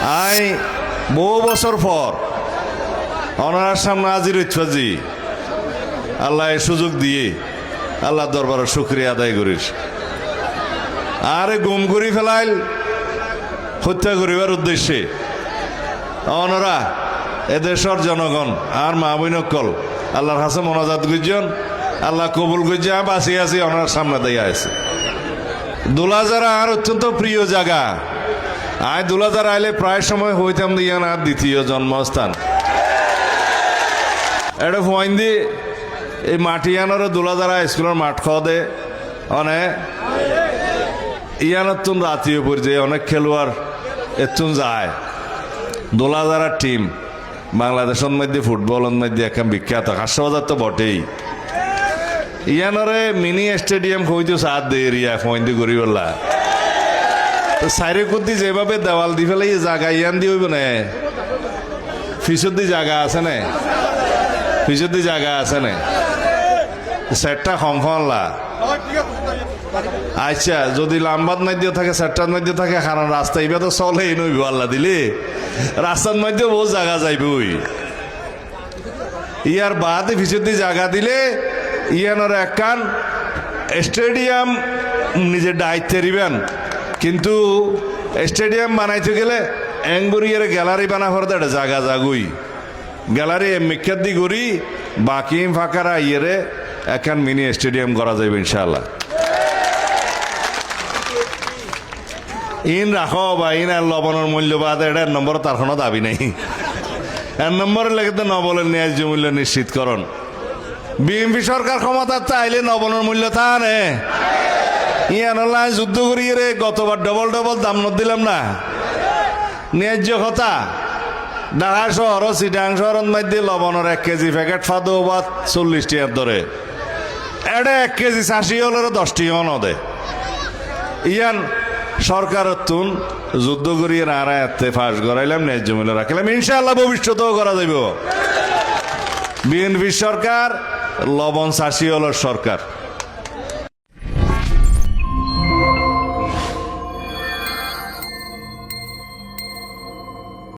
I বহু বছর পর ওনার সামনে হাজির হইছি। আল্লাহ এই সুযোগ দিয়ে আল্লাহ দরবারে শুকরিয়া আদায় করিস। আরে গুম করি ফেলাইল হত্যা করিবার উদ্দেশ্যে ওনারা এদেশের জনগণ আর মা বৈনকল আল্লাহর কাছে মোনাজাত করছেন, আল্লাহ কবুল করছে। বাঁচিয়ে আছি ওনার সামনে দিয়ে আছে। দুলাজারা আর অত্যন্ত প্রিয় জায়গা। আয় দুলাজার আইলে প্রায় সময় হইতাম দিয়ে আর দ্বিতীয় জন্মস্থান। এটা ফোন দি এই মাটিয়ানোর দুলাজারা স্কুলের মাঠ খাওয়া দে অনেক ইয়ানোর তুন রাতিও পড়ছে। অনেক খেলোয়াড় এতুন যায়। দুলাজারার টিম বাংলাদেশের মধ্যে ফুটবলের মধ্যে একটা বিখ্যাত। হাসবাজার তো বটেই। ইয়ানরে মিনি স্টেডিয়াম হইতো সাত দে এরিয়া ফোন দি করি বললা সাইরে কুদ্দি যেভাবে দেওয়াল দি ফেলে জায়গা ইয়ান দি হইব না। ফিসর দি জায়গা আছে না, ফিসর দি জায়গা আছে না। সেটটা খংলা আচ্ছা যদি লাম্বাদ মধ্যে থাকে সেটটার মধ্যে থাকে কারণ রাস্তা এবার তো চলেই নইব আল্লাহ দিলে রাস্তার মধ্যে বহু জায়গা যাইব। ইয়ার বাদে ফিসর দি জায়গা দিলে ইয়ানোর একখান স্টেডিয়াম নিজের দায়িত্বে দিবেন। কিন্তু স্টেডিয়াম বানাইতে গেলে এঙ্গুরিয়ার গ্যালারি বানা হরতে একটা জায়গা জাগুই গ্যালারি মিক্ষার দি করি বাকি ফাঁকারা ইয়েরে একখান মিনি স্টেডিয়াম করা যাবে ইনশাল্লাহ। ইন রাখো বা ইন আর লবণের মূল্য বাদ এটার নম্বর তার কোনো দাবি নেই। এর নম্বরের লেগে তো নবলের ন্যায্য মূল্য নিশ্চিতকরণ। বিএনপি সরকার ক্ষমতা চাইলে নবনের মূল্য তা নে ইয়ান যুদ্ধ করিয়ে রে গতবার ডবল ডবল দাম দিলাম না। ন্যায্য কথা ঢাকা শহর চিটাং শহরের মধ্যে লবণের 1 কেজি প্যাকেট ফাদো বা 40 টাকার ধরে এটা 1 কেজি 80 হলের 10 টাকা নদে। ইয়ান সরকারের তুন যুদ্ধ করিয়ে নারা এতে ফাঁস করাইলাম ন্যায্য মূল্য রাখিলাম ইনশাআল্লাহ ভবিষ্যতেও করা যাইব। বিএনপি সরকার লবণ 80 হলের সরকার।